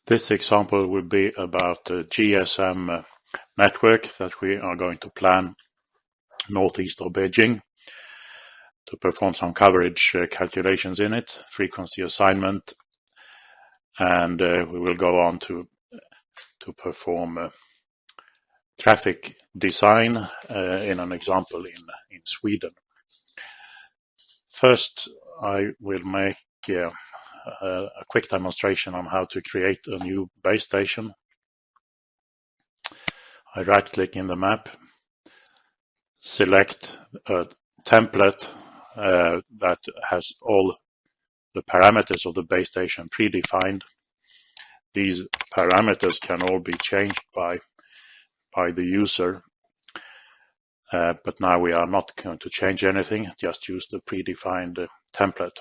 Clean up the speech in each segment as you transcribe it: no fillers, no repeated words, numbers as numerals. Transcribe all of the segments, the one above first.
This example will be about the GSM network that we are going to plan northeast of Beijing to perform some coverage calculations in it, frequency assignment, and we will go on to perform traffic design in an example in Sweden. First, I will make a quick demonstration on how to create a new base station. I right-click in the map, select a template that has all the parameters of the base station predefined. These parameters can all be changed by the user, but now we are not going to change anything, just use the predefined template.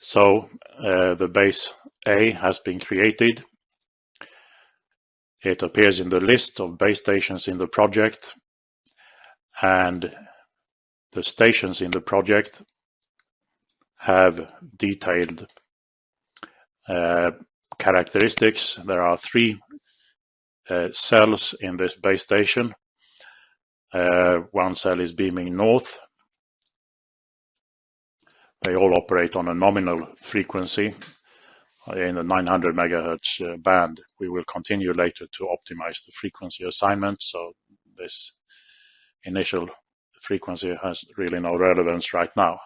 So the base A has been created. It appears in the list of base stations in the project, and the stations in the project have detailed characteristics. There are 3 cells in this base station. One cell is beaming north. They all operate on a nominal frequency in the 900 megahertz band. We will continue later to optimize the frequency assignment, so this initial frequency has really no relevance right now.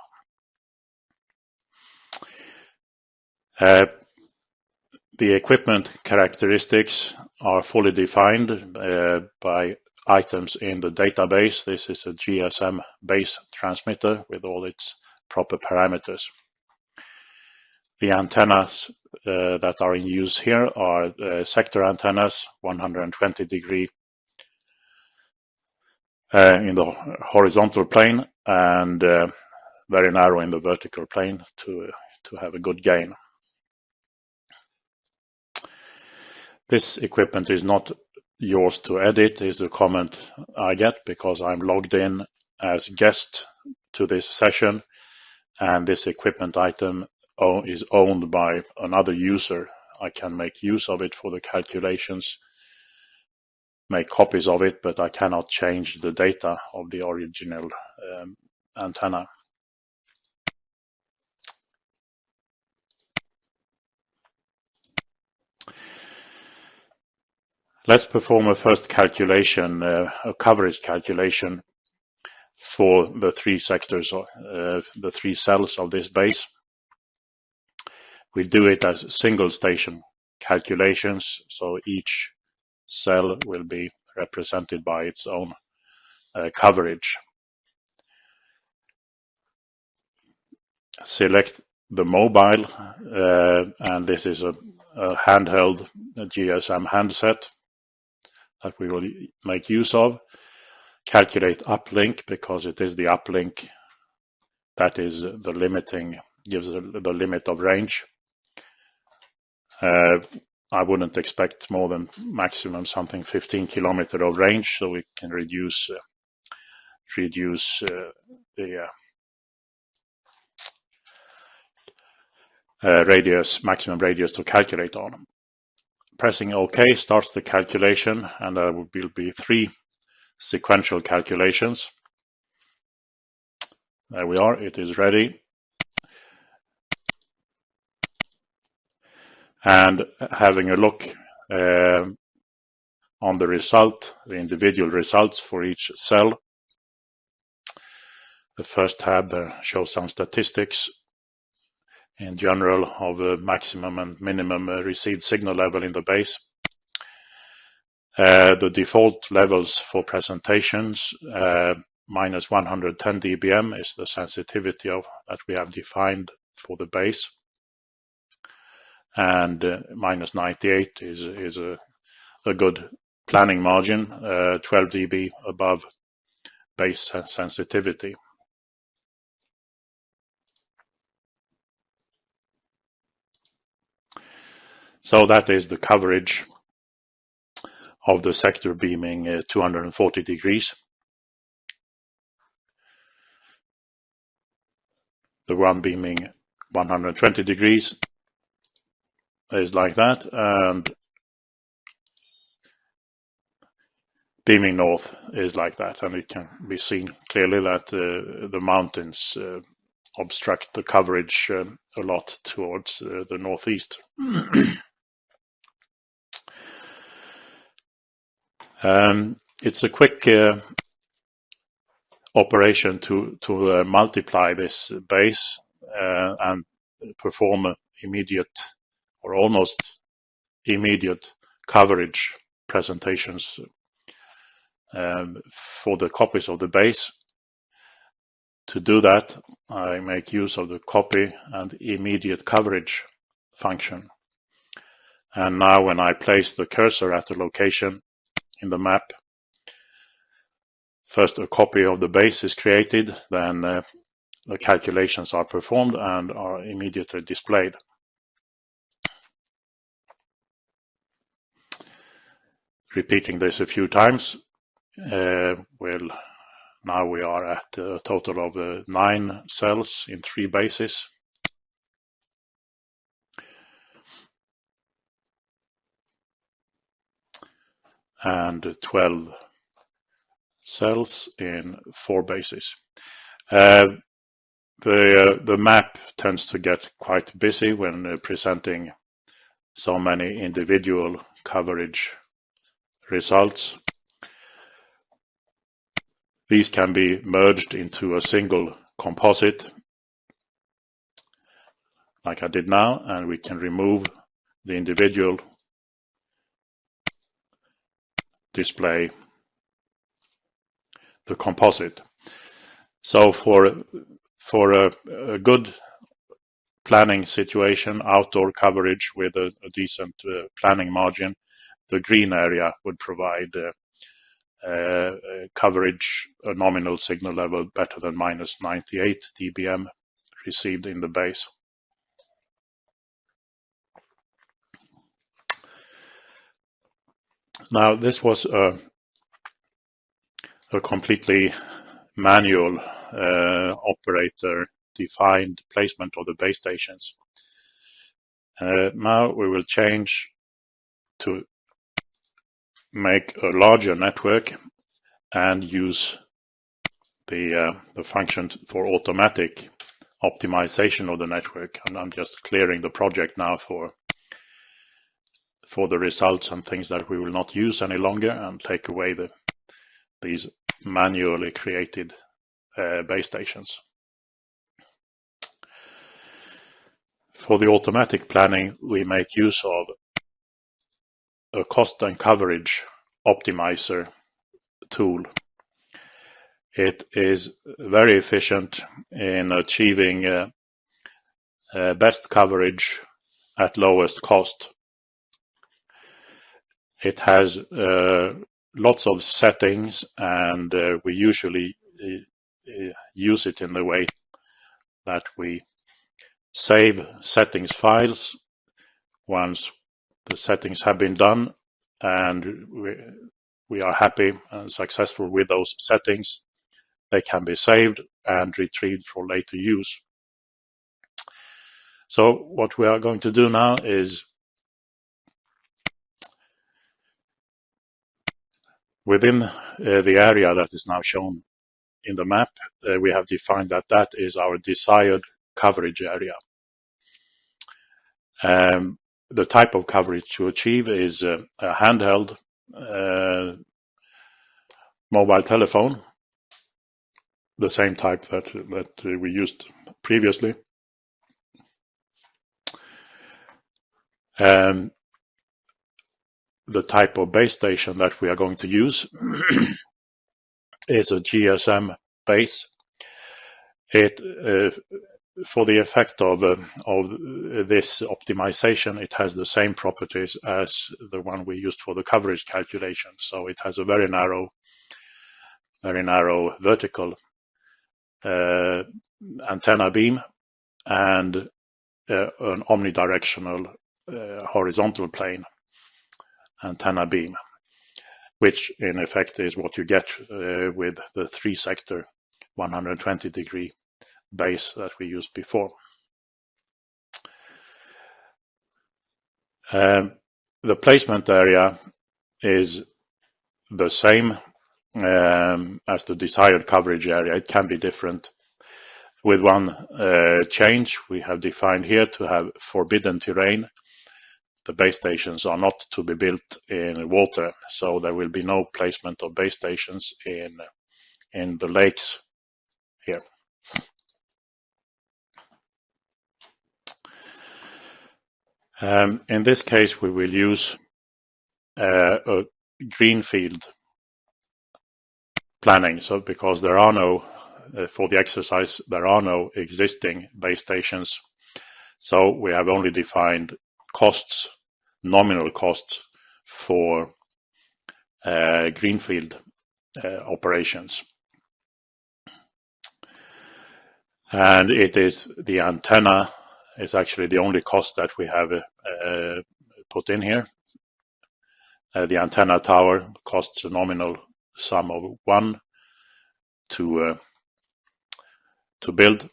The equipment characteristics are fully defined by items in the database. This is a GSM base transmitter with all its proper parameters. The antennas that are in use here are sector antennas, 120 degree in the horizontal plane and very narrow in the vertical plane to have a good gain. This equipment is not yours to edit, is a comment I get because I'm logged in as guest to this session, and this equipment item is owned by another user. I can make use of it for the calculations, make copies of it, but I cannot change the data of the original antenna. Let's perform a first calculation, a coverage calculation for the 3 sectors, the 3 cells of this base. We do it as single station calculations, so each cell will be represented by its own coverage. Select the mobile, and this is a handheld GSM handset that we will make use of. Calculate uplink, because it is the uplink that is the limiting, gives the limit of range. I wouldn't expect more than maximum something 15 kilometer of range, so we can reduce the maximum radius to calculate on. Pressing OK starts the calculation, and there will be 3 sequential calculations. There we are, it is ready. And having a look on the result, the individual results for each cell. The first tab shows some statistics in general of the maximum and minimum received signal level in the base. The default levels for presentations, minus 110 dBm is the sensitivity that we have defined for the base, and minus 98 is a good planning margin, 12 dB above base sensitivity. So that is the coverage of the sector beaming 240 degrees. The one beaming 120 degrees is like that, and beaming north is like that, and it can be seen clearly that the mountains obstruct the coverage a lot towards the northeast. It's a quick operation to multiply this base and perform immediate or almost immediate coverage presentations for the copies of the base. To do that, I make use of the copy and immediate coverage function. And now when I place the cursor at the location in the map, first a copy of the base is created, then the calculations are performed and are immediately displayed. Repeating this a few times, now we are at a total of 9 cells in 3 bases. And 12 cells in 4 bases. The map tends to get quite busy when presenting so many individual coverage results. These can be merged into a single composite, like I did now, and we can remove the individual display the composite. So for a good planning situation, outdoor coverage with a decent planning margin, the green area would provide coverage, a nominal signal level better than minus 98 dBm received in the base. Now this was a completely manual operator defined placement of the base stations. Now we will change to make a larger network and use the function for automatic optimization of the network. And I'm just clearing the project now for the results and things that we will not use any longer, and take away these manually created base stations. For the automatic planning, we make use of a cost and coverage optimizer tool. It is very efficient in achieving best coverage at lowest cost. It has lots of settings, and we usually use it in the way that we save settings files once the settings have been done and we are happy and successful with those settings. They can be saved and retrieved for later use. So what we are going to do now is, within the area that is now shown in the map, we have defined that is our desired coverage area. The type of coverage to achieve is a handheld mobile telephone, the same type that we used previously. The type of base station that we are going to use is a GSM base. For the effect of this optimization, it has the same properties as the one we used for the coverage calculation. So it has a very narrow vertical antenna beam and an omnidirectional horizontal plane antenna beam, which in effect is what you get with the 3-sector 120-degree base that we used before. The placement area is the same as the desired coverage area. It can be different. With one change, we have defined here to have forbidden terrain. The base stations are not to be built in water, so there will be no placement of base stations in the lakes here. In this case, we will use a greenfield planning. So because there are no, for the exercise, there are no existing base stations. So we have only defined costs, nominal costs for greenfield operations. And it is the antenna is actually the only cost that we have put in here. The antenna tower costs a nominal sum of 1 to build.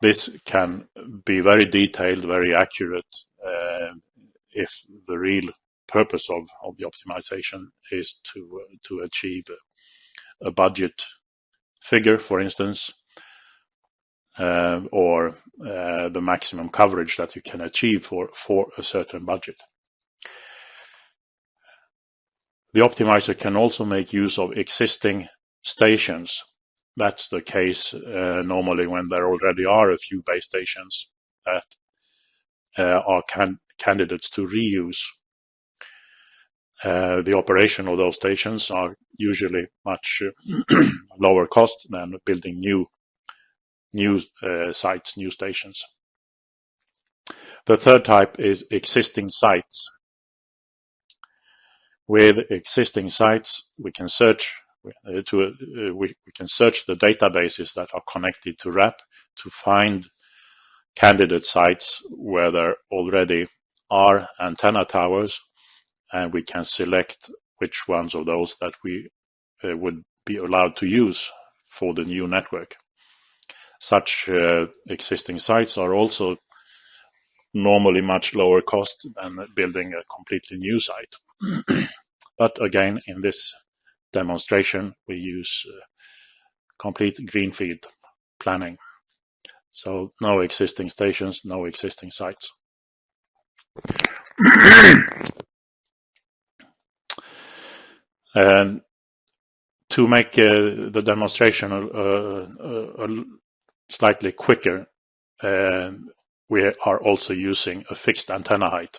This can be very detailed, very accurate if the real purpose of the optimization is to achieve a budget figure, for instance, or the maximum coverage that you can achieve for a certain budget. The optimizer can also make use of existing stations. That's the case normally when there already are a few base stations that are candidates to reuse. The operation of those stations are usually much lower cost than building new sites, new stations. The third type is existing sites. With existing sites, we can search we can search the databases that are connected to RAP to find candidate sites where there already are antenna towers, and we can select which ones of those that we would be allowed to use for the new network. Such existing sites are also normally much lower cost than building a completely new site. But again, in this demonstration, we use complete greenfield planning. So no existing stations, no existing sites. And to make the demonstration slightly quicker, we are also using a fixed antenna height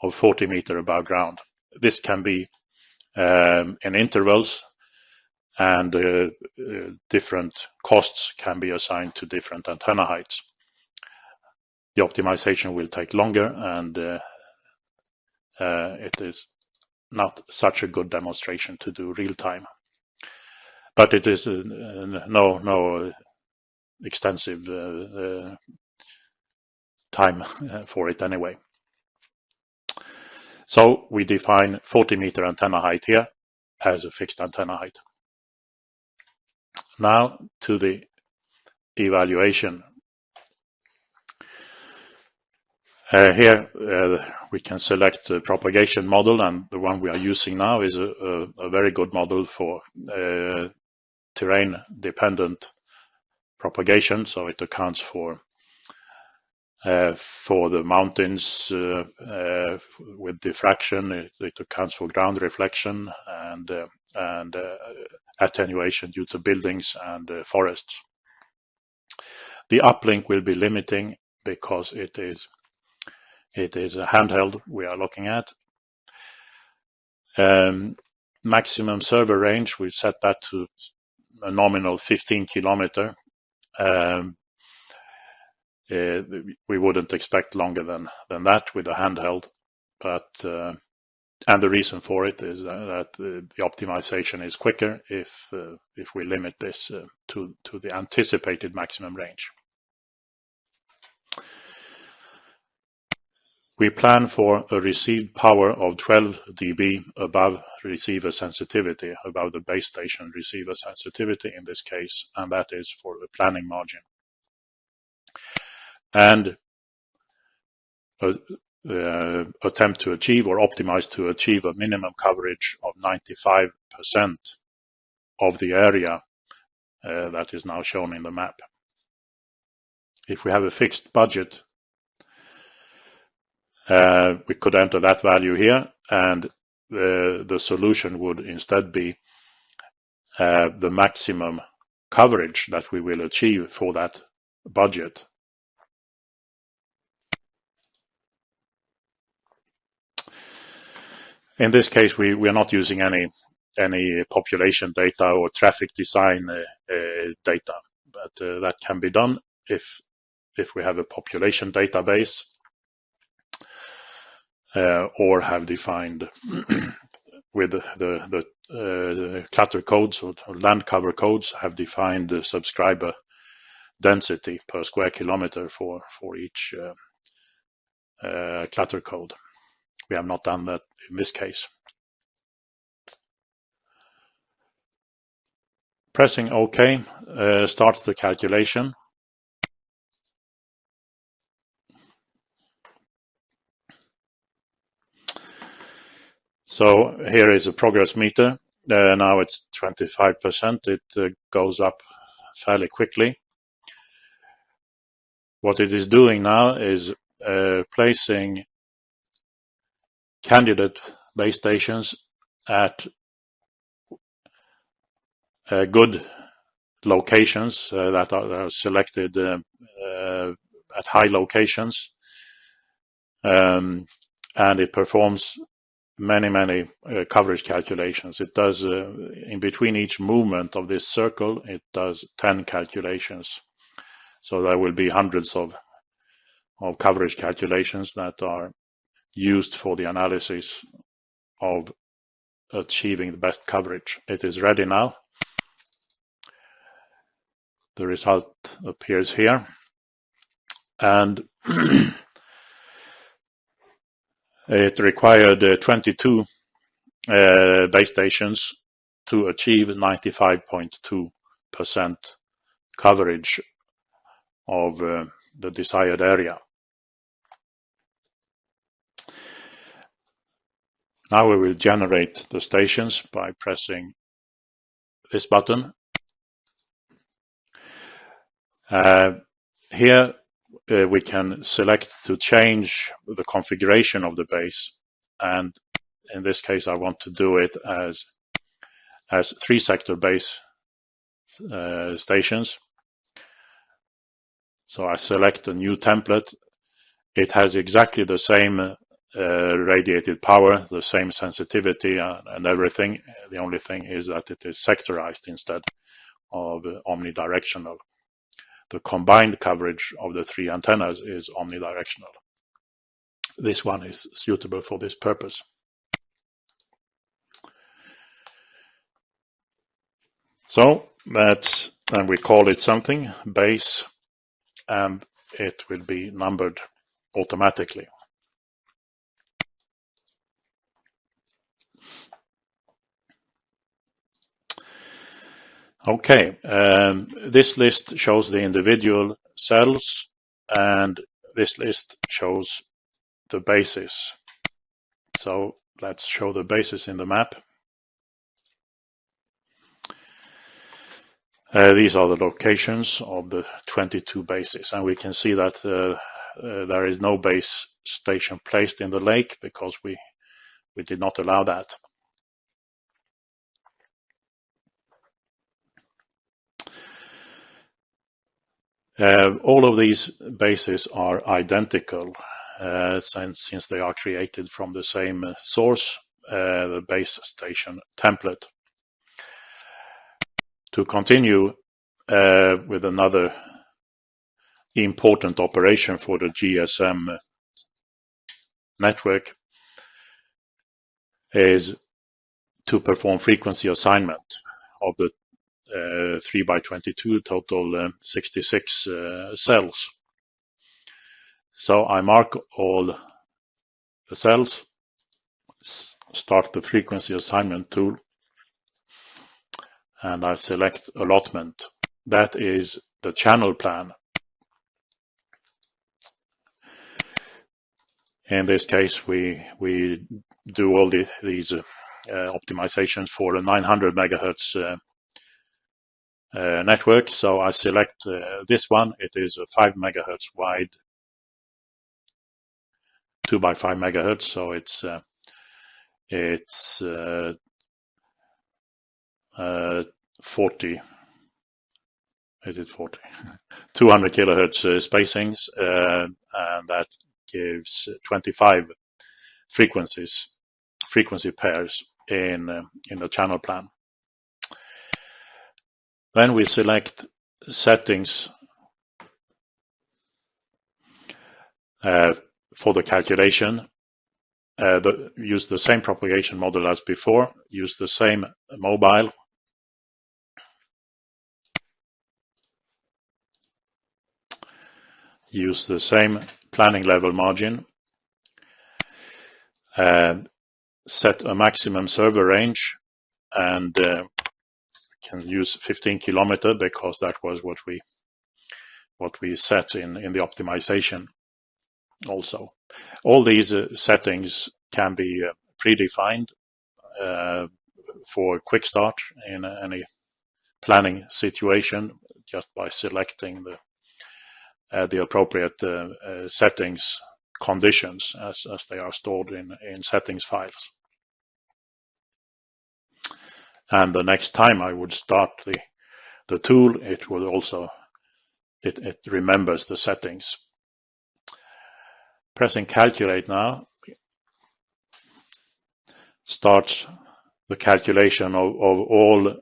of 40 meters above ground. This can be in intervals, and different costs can be assigned to different antenna heights. The optimization will take longer, and it is not such a good demonstration to do real time. But it is no extensive time for it anyway. So we define 40 meter antenna height here as a fixed antenna height. Now to the evaluation. Here we can select the propagation model, and the one we are using now is a very good model for terrain dependent propagation. So it accounts for the mountains with diffraction. It accounts for ground reflection and attenuation due to buildings and forests. The uplink will be limiting because it is a handheld we are looking at. Maximum server range, we set that to a nominal 15 kilometer. We wouldn't expect longer than that with a handheld, but and the reason for it is that the optimization is quicker if we limit this to the anticipated maximum range. We plan for a received power of 12 dB above receiver sensitivity, above the base station receiver sensitivity in this case, and that is for the planning margin. And attempt to achieve or optimize to achieve a minimum coverage of 95% of the area that is now shown in the map. If we have a fixed budget, we could enter that value here, and the solution would instead be the maximum coverage that we will achieve for that budget. In this case, we are not using any population data or traffic design data, but that can be done if we have a population database or have defined with the clutter codes or land cover codes have defined the subscriber density per square kilometer for each clutter code. We have not done that in this case. Pressing OK starts the calculation. So here is a progress meter. Now it's 25%. It goes up fairly quickly. What it is doing now is placing candidate base stations at good locations that are selected at high locations, and it performs many coverage calculations. It does in between each movement of this circle, it does 10 calculations. So there will be hundreds of coverage calculations that are used for the analysis of achieving the best coverage. It is ready now. The result appears here, and it required 22 base stations to achieve 95.2% coverage of the desired area. Now we will generate the stations by pressing this button. Here we can select to change the configuration of the base, and in this case I want to do it as 3-sector base stations. So I select a new template. It has exactly the same radiated power, the same sensitivity and everything. The only thing is that it is sectorized instead of omnidirectional. The combined coverage of the 3 antennas is omnidirectional. This one is suitable for this purpose. So that's, then we call it something, base, and it will be numbered automatically. Okay, this list shows the individual cells, and this list shows the bases. So let's show the bases in the map. These are the locations of the 22 bases, and we can see that there is no base station placed in the lake because we did not allow that. All of these bases are identical since they are created from the same source, the base station template. To continue with another important operation for the GSM network is to perform frequency assignment of the 3x22 total 66 cells. So I mark all the cells, start the frequency assignment tool, and I select allotment. That is the channel plan. In this case, we do all these optimizations for a 900 megahertz network. So I select this one. It is a 5 megahertz wide, 2 by 5 megahertz. So it's 40. Is it 40? 200 kilohertz spacings, and that gives 25 frequency pairs in the channel plan. Then we select settings for the calculation. Use the same propagation model as before. Use the same mobile. Use the same planning level margin. Set a maximum server range, and can use 15 kilometer because that was what we set in the optimization. Also, all these settings can be predefined for quick start in any planning situation, just by selecting the appropriate settings conditions as they are stored in settings files. And the next time I would start the tool, it will also it remembers the settings. Pressing calculate now starts the calculation of all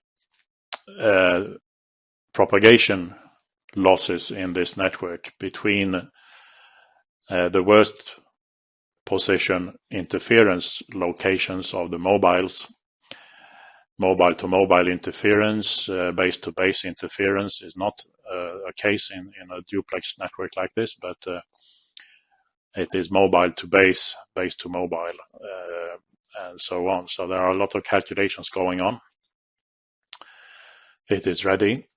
propagation losses in this network between the worst position interference locations of the mobiles. Mobile to mobile interference, base to base interference is not a case in a duplex network like this, but it is mobile to base, base to mobile, and so on. So there are a lot of calculations going on. It is ready.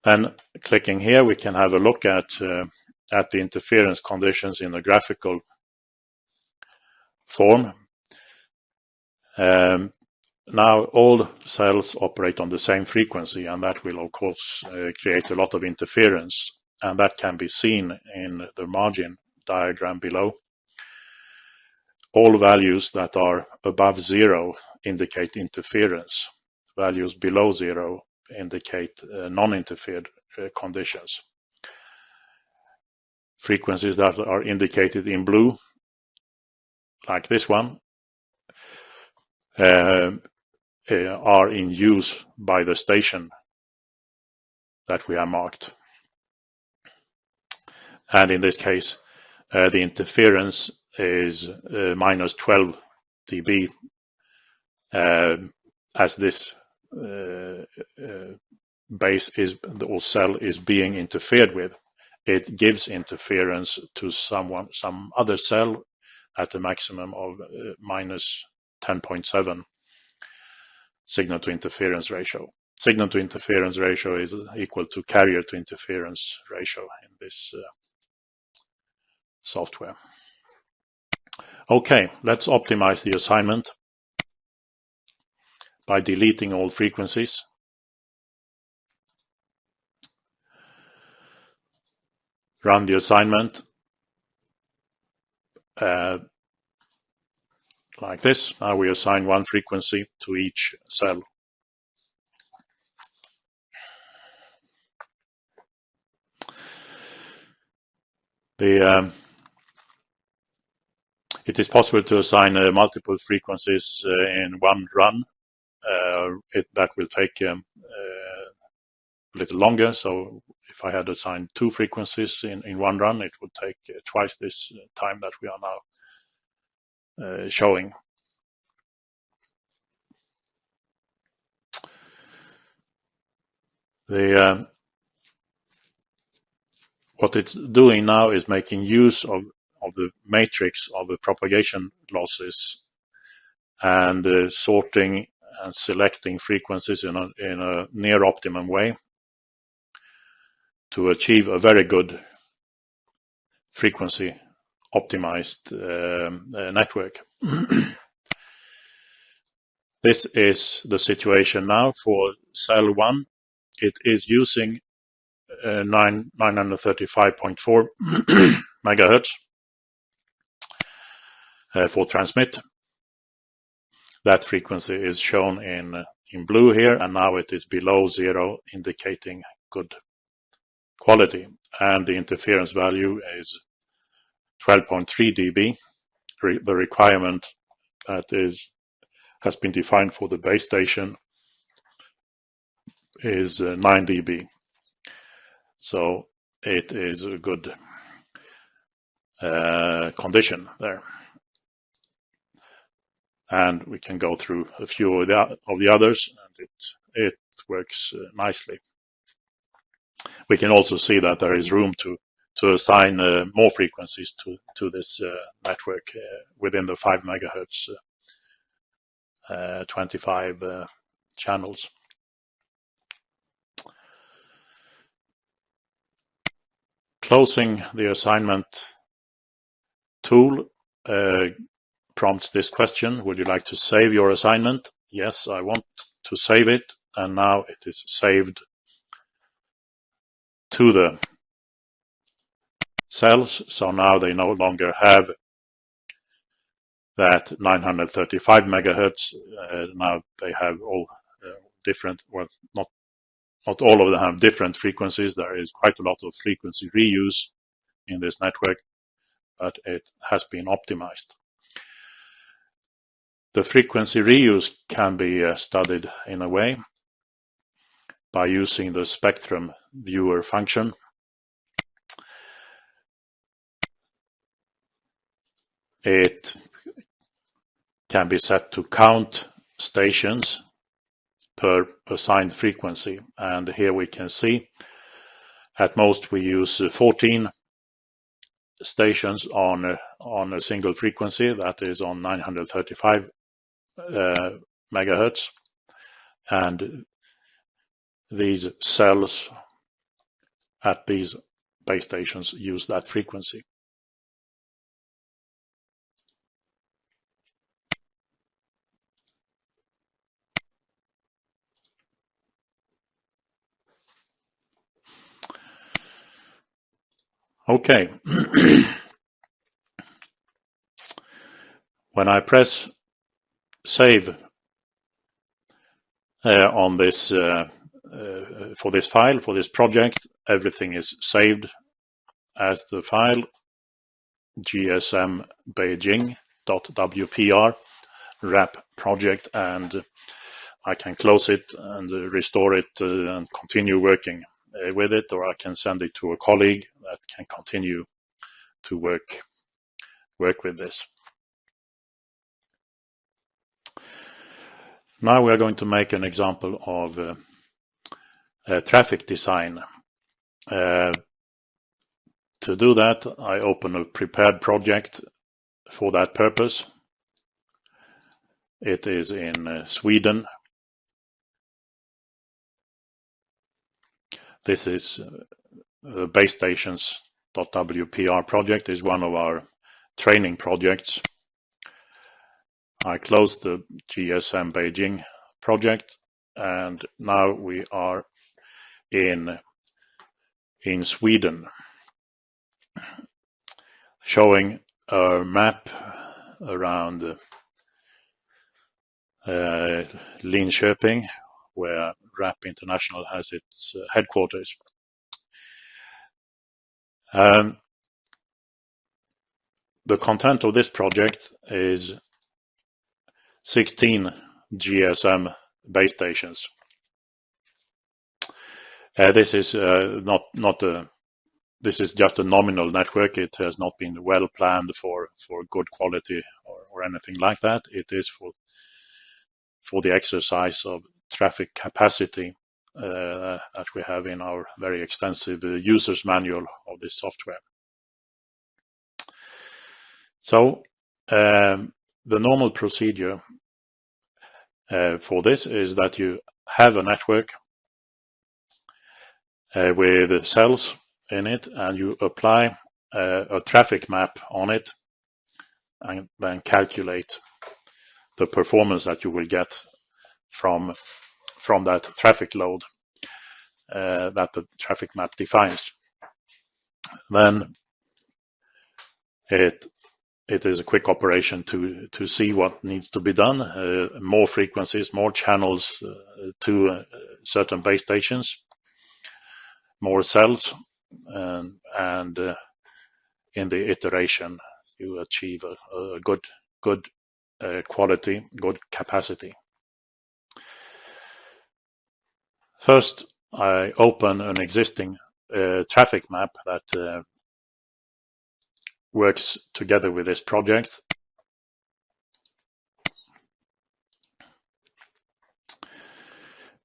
Then clicking here, we can have a look at the interference conditions in a graphical form. Now all cells operate on the same frequency, and that will of course create a lot of interference, and that can be seen in the margin diagram below. All values that are above 0 indicate interference. Values below 0 indicate non-interfered conditions. Frequencies that are indicated in blue, like this one, are in use by the station that we have marked. And in this case, the interference is minus 12 dB, as this base or cell is being interfered with. It gives interference to some other cell at a maximum of minus 10.7 signal to interference ratio. Signal to interference ratio is equal to carrier to interference ratio in this software. Okay, let's optimize the assignment by deleting all frequencies. Run the assignment like this. Now we assign one frequency to each cell. It is possible to assign multiple frequencies in one run. That will take a little longer. So if I had assigned 2 frequencies in one run, it would take twice this time that we are now showing. What it's doing now is making use of the matrix of the propagation losses and sorting and selecting frequencies in a near optimum way to achieve a very good frequency optimized network. This is the situation now for cell 1. It is using 935.4 megahertz for transmit. That frequency is shown in blue here, and now it is below 0, indicating good quality. And the interference value is 12.3 dB. The requirement that has been defined for the base station is 9 dB. So it is a good condition there. And we can go through a few of the others, and it works nicely. We can also see that there is room to assign more frequencies to this network within the 5 megahertz 25 channels. Closing the assignment tool prompts this question: would you like to save your assignment? Yes, I want to save it, and now it is saved to the cells. So now they no longer have that 935 megahertz. Now they have all different, well, not all of them have different frequencies. There is quite a lot of frequency reuse in this network, but it has been optimized. The frequency reuse can be studied in a way by using the spectrum viewer function. It can be set to count stations per assigned frequency, and here we can see at most we use 14 stations on a single frequency, that is on 935 megahertz, and these cells at these base stations use that frequency. Okay. When I press save on this for this file, for this project, everything is saved as the file gsmbeijing.wpr wrap project, and I can close it and restore it and continue working with it, or I can send it to a colleague that can continue to work with this. Now we are going to make an example of traffic design. To do that, I open a prepared project for that purpose. It is in Sweden. This is the base stations.wpr project, is one of our training projects. I closed the GSM Beijing project, and now we are in Sweden, showing a map around Linköping, where RAP International has its headquarters. The content of this project is 16 GSM base stations. This is this is just a nominal network. It has not been well planned for good quality or anything like that. It is for the exercise of traffic capacity that we have in our very extensive user's manual of this software. So the normal procedure for this is that you have a network with cells in it, and you apply a traffic map on it and then calculate the performance that you will get from that traffic load that the traffic map defines. Then it is a quick operation to see what needs to be done. More frequencies, more channels to certain base stations, more cells, and in the iteration you achieve a good quality, good capacity. First, I open an existing traffic map that works together with this project.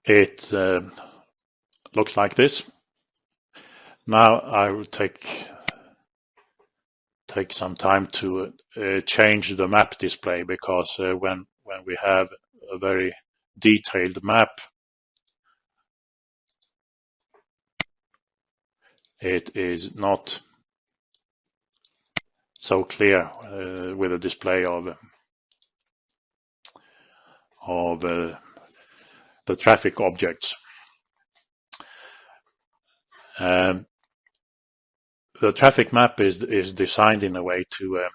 It looks like this. Now I will take some time to change the map display, because when we have a very detailed map, it is not so clear with a display of the traffic objects. The traffic map is designed in a way to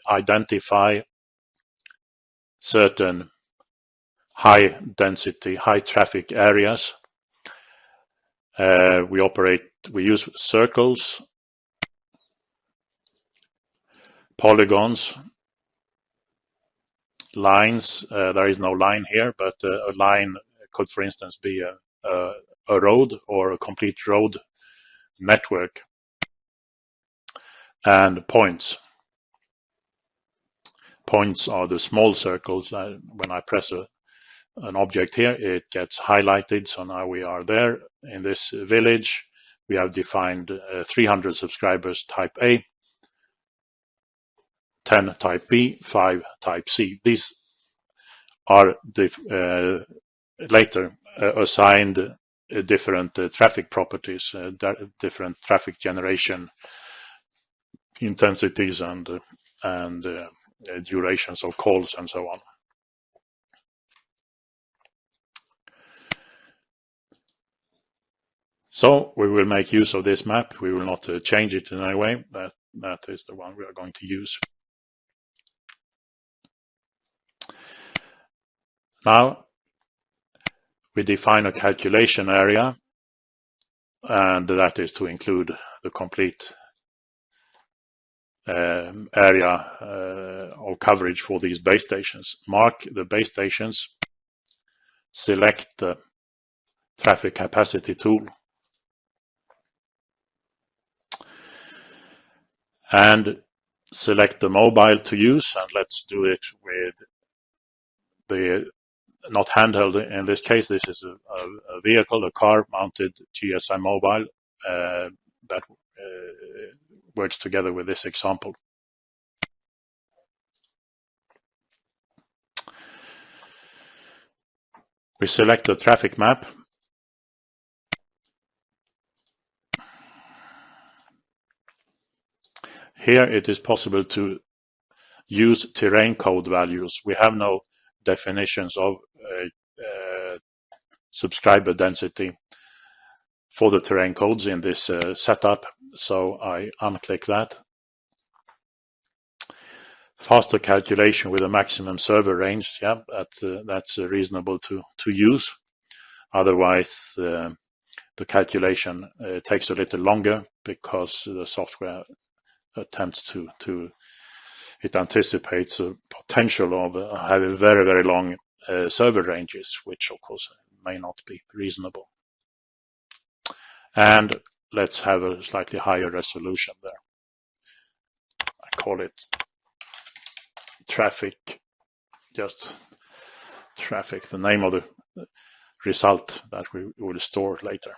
identify certain high density, high traffic areas. We use circles, polygons, lines. There is no line here, but a line could, for instance, be a road or a complete road network, and points. Points are the small circles. When I press an object here, it gets highlighted. So now we are there in this village. We have defined 300 subscribers type A, 10 type B, 5 type C. These are later assigned different traffic properties, different traffic generation intensities and durations of calls and so on. So we will make use of this map. We will not change it in any way. That is the one we are going to use. Now we define a calculation area, and that is to include the complete area of coverage for these base stations. Mark the base stations, select the traffic capacity tool, and select the mobile to use, and let's do it with the not handheld in this case. This is a vehicle, a car mounted GSM mobile that works together with this example. We select the traffic map. Here it is possible to use terrain code values. We have no definitions of subscriber density for the terrain codes in this setup, so I unclick that. Faster calculation with a maximum server range, yeah, that's reasonable to use. Otherwise, the calculation takes a little longer, because the software attempts it anticipates a potential of having very, very long server ranges, which of course may not be reasonable. And let's have a slightly higher resolution there. I call it traffic, just traffic, the name of the result that we will store later.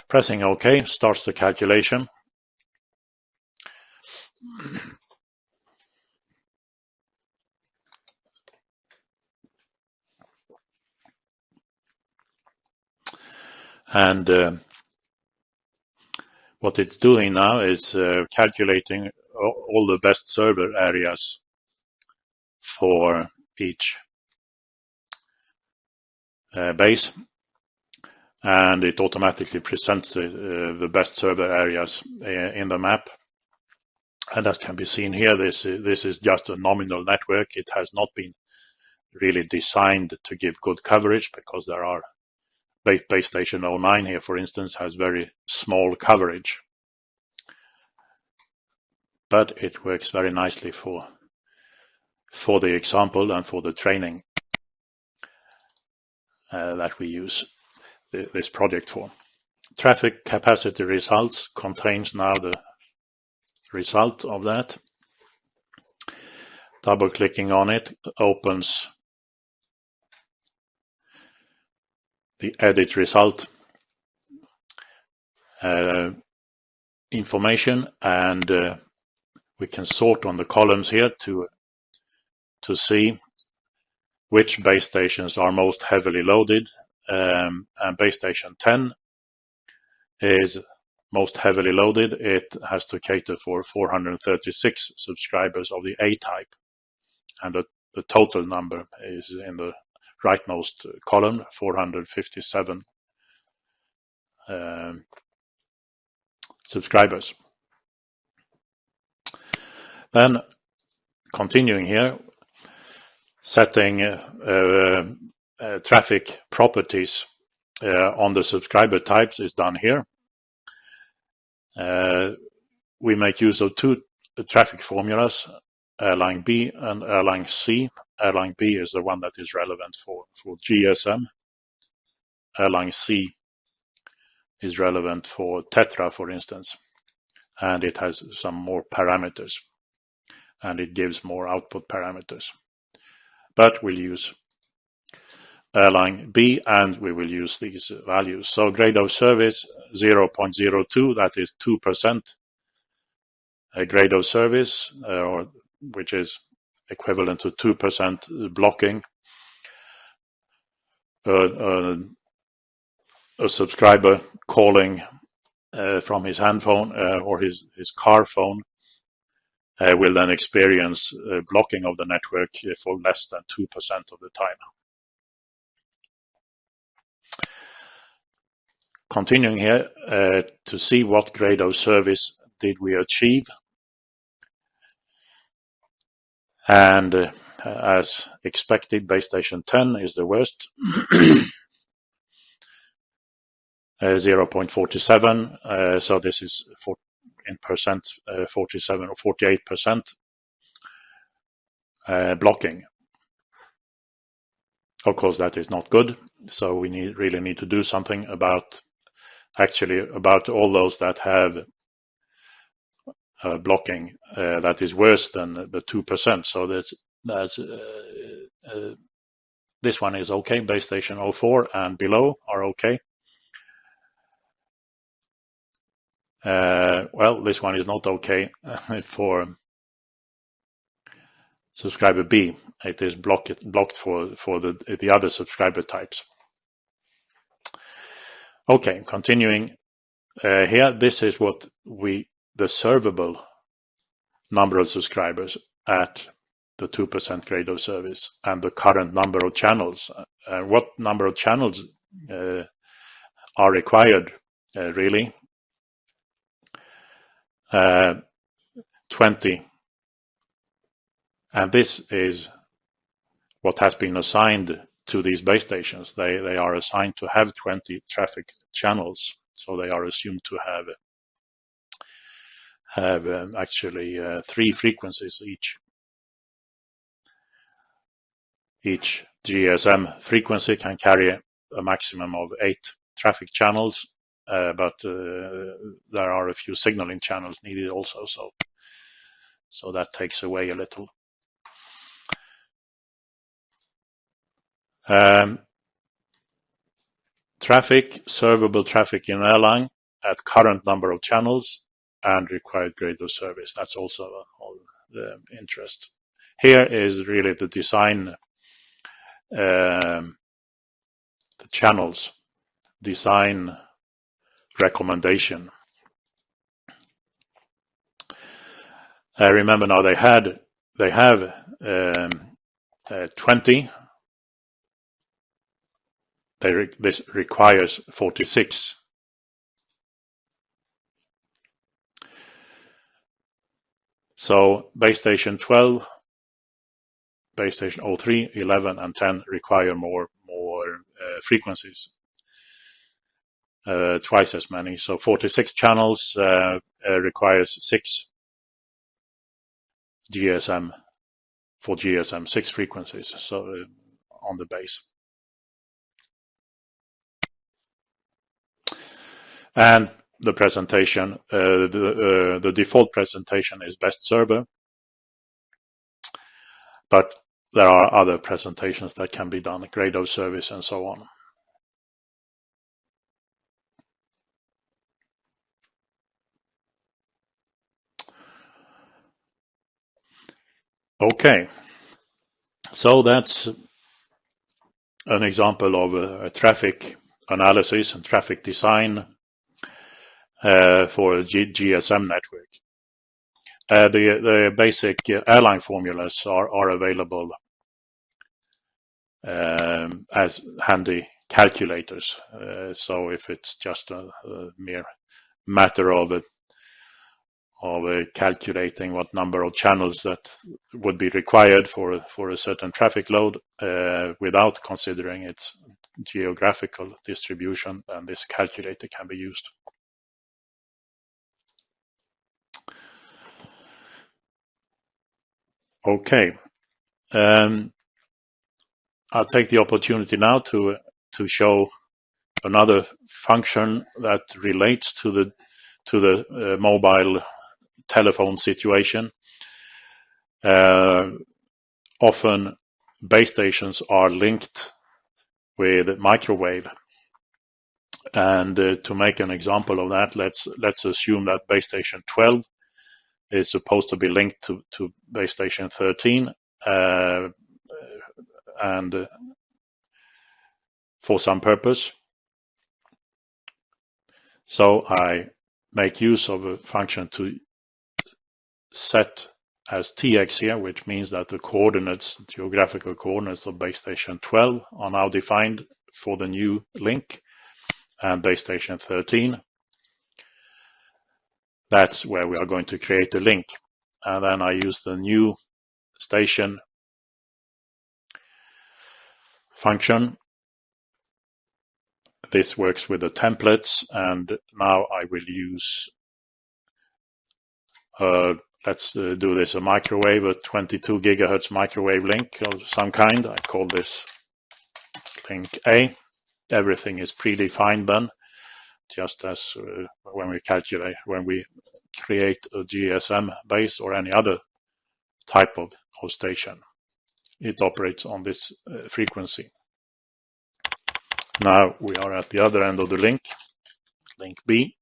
Pressing OK starts the calculation. And What it's doing now is calculating all the best server areas for each base, and it automatically presents the best server areas in the map. And as can be seen here, this is just a nominal network. It has not been really designed to give good coverage, because there are base station 09 here, for instance, has very small coverage. But it works very nicely for the example and for the training that we use this project for. Traffic capacity results contains now the result of that. Double clicking on it opens the edit result information, and we can sort on the columns here to see which base stations are most heavily loaded, and base station 10 is most heavily loaded. It has to cater for 436 subscribers of the A type, and the total number is in the rightmost column, 457 subscribers. Then continuing here, setting traffic properties on the subscriber types is done here. We make use of two traffic formulas, airline B and airline C. Airline B is the one that is relevant for GSM. Airline C is relevant for Tetra, for instance, and it has some more parameters, and it gives more output parameters. But we'll use airline B, and we will use these values. So grade of service 0.02, that is 2%. A grade of service, which is equivalent to 2% blocking. A subscriber calling from his handphone or his car phone will then experience blocking of the network for less than 2% of the time. Continuing here to see what grade of service did we achieve. And as expected, base station 10 is the worst. 0.47, so this is in percent 47 or 48% blocking. Of course, that is not good, so we really need to do something about all those that have blocking that is worse than the 2%. So this one is okay. Base station 04 and below are okay. Well, this one is not okay for subscriber B. It is blocked for the other subscriber types. Okay, continuing here, this is what the servable number of subscribers at the 2% grade of service and the current number of channels. What number of channels are required really? 20. And this is what has been assigned to these base stations. They are assigned to have 20 traffic channels, so they are assumed to have actually 3 frequencies each. Each GSM frequency can carry a maximum of 8 traffic channels, but there are a few signaling channels needed also, so that takes away a little. Servable traffic in airline at current number of channels and required grade of service. That's also of the interest. Here is really the design, the channels design recommendation. Remember now they have 20. This requires 46. So base station 12, base station 03, 11, and 10 require more frequencies, twice as many. So 46 channels requires 6 GSM for GSM, 6 frequencies. So on the base. And the presentation, the default presentation is best server, but there are other presentations that can be done, grade of service and so on. Okay, so that's an example of a traffic analysis and traffic design for a GSM network. The basic airline formulas are available as handy calculators. So if it's just a mere matter of calculating what number of channels that would be required for a certain traffic load without considering its geographical distribution, then this calculator can be used. Okay, I'll take the opportunity now to show another function that relates to the mobile telephone situation. Often base stations are linked with microwave, and to make an example of that, let's assume that base station 12 is supposed to be linked to base station 13, and for some purpose. So I make use of a function to set as tx here, which means that the coordinates, geographical coordinates of base station 12 are now defined for the new link, and base station 13, that's where we are going to create a link. And then I use the new station function. This works with the templates, and now I will use let's do this, a microwave, a 22 gigahertz microwave link of some kind. I call this link A. Everything is predefined then, just as when we create a GSM base or any other type of station. It operates on this frequency. Now we are at the other end of the link B.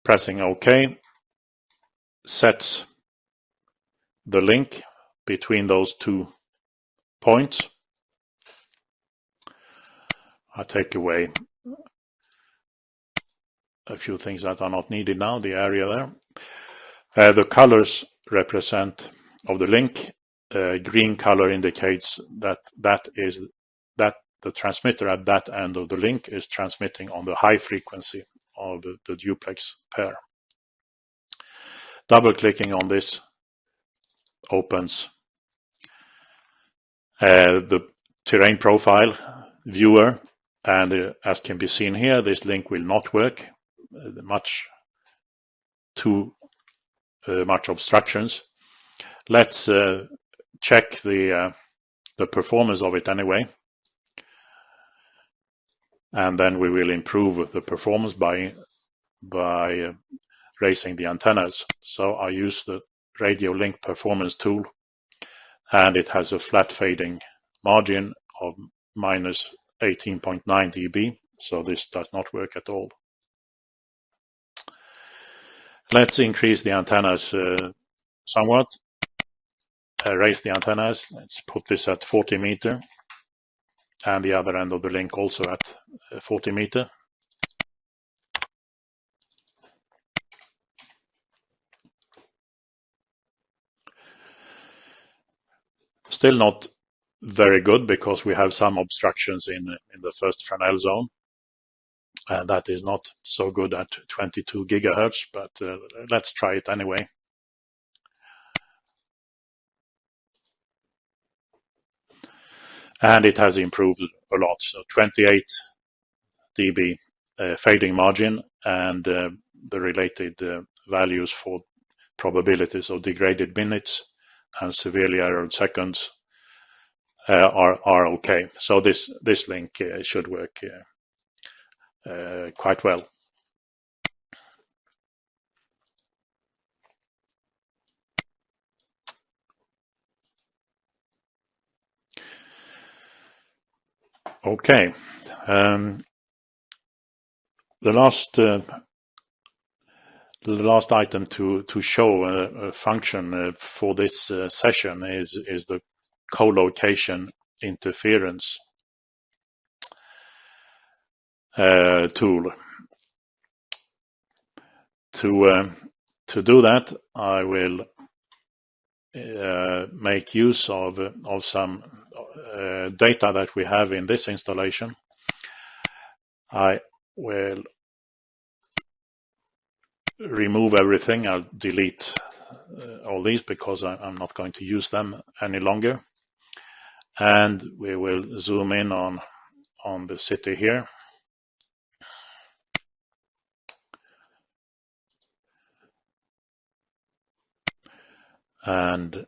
Pressing OK sets the link between those 2 points. I take away a few things that are not needed now, the area there. The colors represent of the link. Green color indicates that the transmitter at that end of the link is transmitting on the high frequency of the duplex pair. Double-clicking on this opens the terrain profile viewer, and as can be seen here, this link will not work. Too much obstructions. Let's check the performance of it anyway, and then we will improve the performance by raising the antennas. So I use the radio link performance tool, and it has a flat fading margin of minus 18.9 dB, so this does not work at all. Let's increase the antennas somewhat, raise the antennas. Let's put this at 40 meter, and the other end of the link also at 40 meter. Still not very good because we have some obstructions in the first Fresnel zone. And that is not so good at 22 gigahertz, but let's try it anyway. And it has improved a lot. So 28 dB fading margin, and the related values for probabilities of degraded minutes and severely errored seconds are okay. So this link should work quite well. Okay. The last item to show a function for this session is the co-location interference tool. To do that, I will make use of some data that we have in this installation. I will remove everything. I'll delete all these because I'm not going to use them any longer. And we will zoom in on the city here. And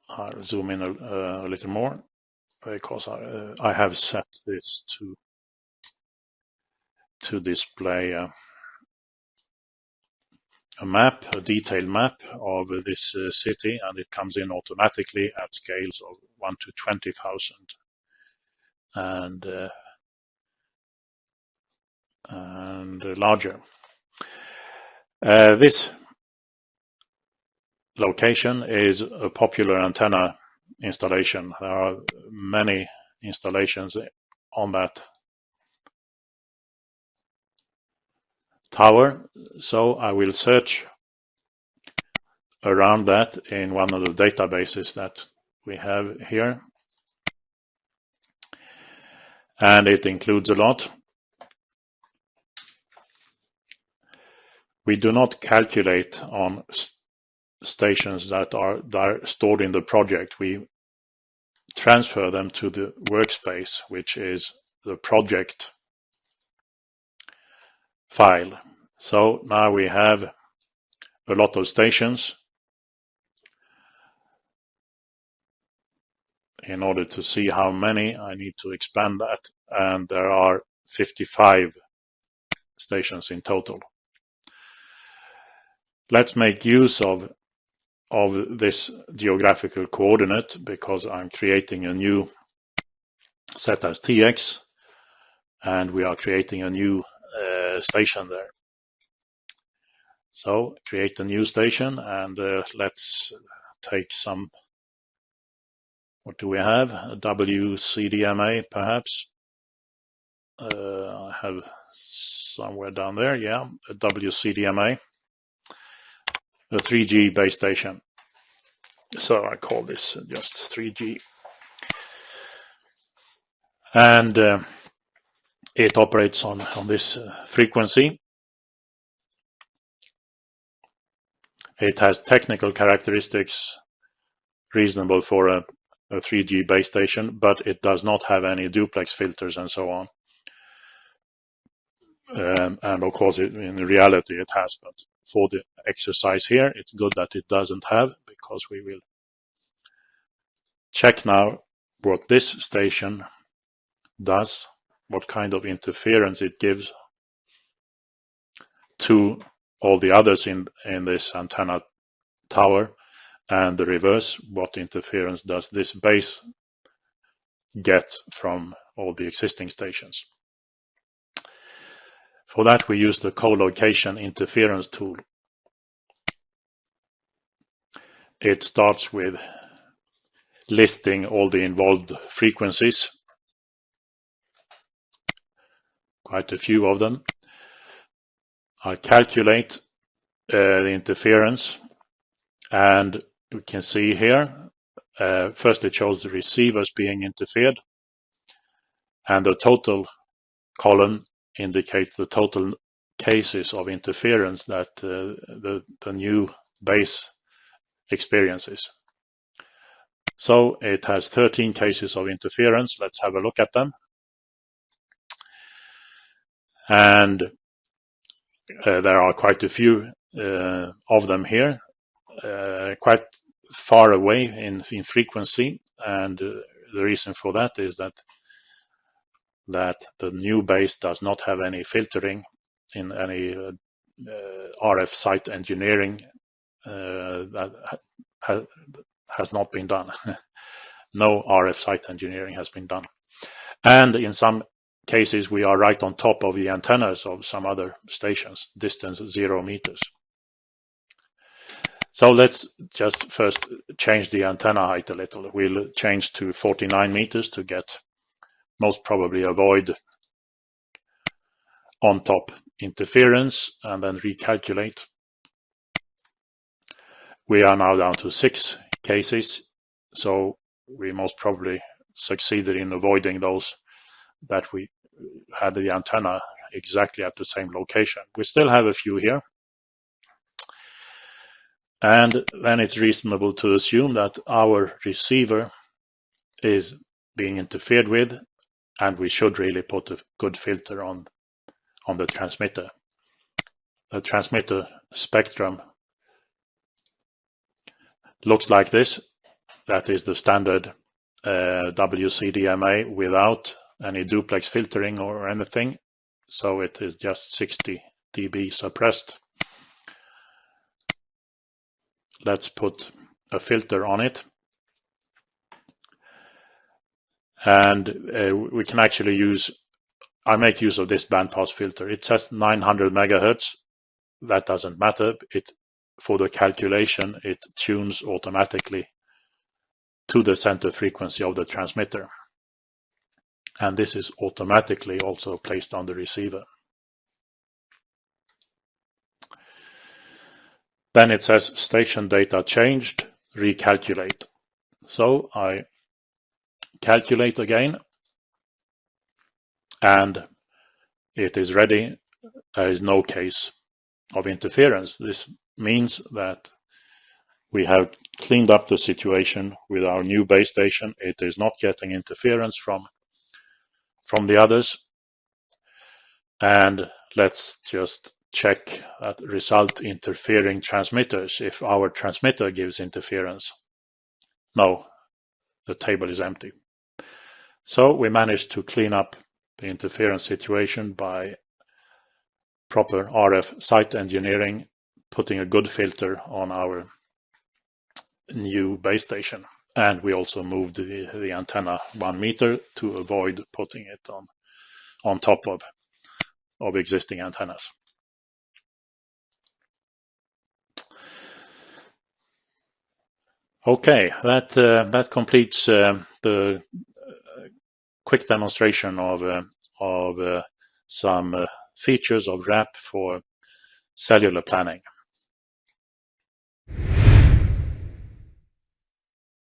I'll zoom in a little more because I have set this to display a map, a detailed map of this city, and it comes in automatically at scales of 1 to 20,000 and larger. This location is a popular antenna installation. There are many installations on that tower, so I will search around that in one of the databases that we have here, and it includes a lot. We do not calculate on stations that are stored in the project. We transfer them to the workspace, which is the project file. So now we have a lot of stations. In order to see how many, I need to expand that, and there are 55 stations in total. Let's make use of this geographical coordinate because I'm creating a new set as TX, and we are creating a new station there. So create a new station, and let's take some, what do we have? A WCDMA perhaps. I have somewhere down there, yeah, a WCDMA, a 3G base station. So I call this just 3G. And it operates on this frequency. It has technical characteristics reasonable for a 3G base station, but it does not have any duplex filters and so on. And of course, in reality it has, but for the exercise here, it's good that it doesn't have, because we will check now what this station does, what kind of interference it gives to all the others in this antenna tower, and the reverse, what interference does this base get from all the existing stations. For that, we use the co-location interference tool. It starts with listing all the involved frequencies, quite a few of them. I'll calculate the interference, and you can see here First, it shows the receivers being interfered, and the total column indicates the total cases of interference that the new base experiences. So it has 13 cases of interference. Let's have a look at them. And there are quite a few of them here, quite far away in frequency, and the reason for that is that the new base does not have any filtering in any RF site engineering that has not been done. No RF site engineering has been done. And in some cases, we are right on top of the antennas of some other stations, distance 0 meters. So let's just first change the antenna height a little. We'll change to 49 meters to get most probably avoid on top interference, and then recalculate. We are now down to 6 cases, so we most probably succeeded in avoiding those that we had the antenna exactly at the same location. We still have a few here, and then it's reasonable to assume that our receiver is being interfered with, and we should really put a good filter on the transmitter. The transmitter spectrum looks like this. That is the standard WCDMA without any duplex filtering or anything. So it is just 60 dB suppressed. Let's put a filter on it. And we can actually I make use of this bandpass filter. It says 900 megahertz. That doesn't matter. For the calculation, it tunes automatically to the center frequency of the transmitter. And this is automatically also placed on the receiver. Then it says station data changed, recalculate. So I calculate again, and it is ready. There is no case of interference. This means that we have cleaned up the situation with our new base station. It is not getting interference from the others. And let's just check that result interfering transmitters. If our transmitter gives interference, no, the table is empty. So we managed to clean up the interference situation by proper RF site engineering, putting a good filter on our new base station. And we also moved the antenna 1 meter to avoid putting it on top of existing antennas. Okay, that completes the quick demonstration of some features of RAP for cellular planning.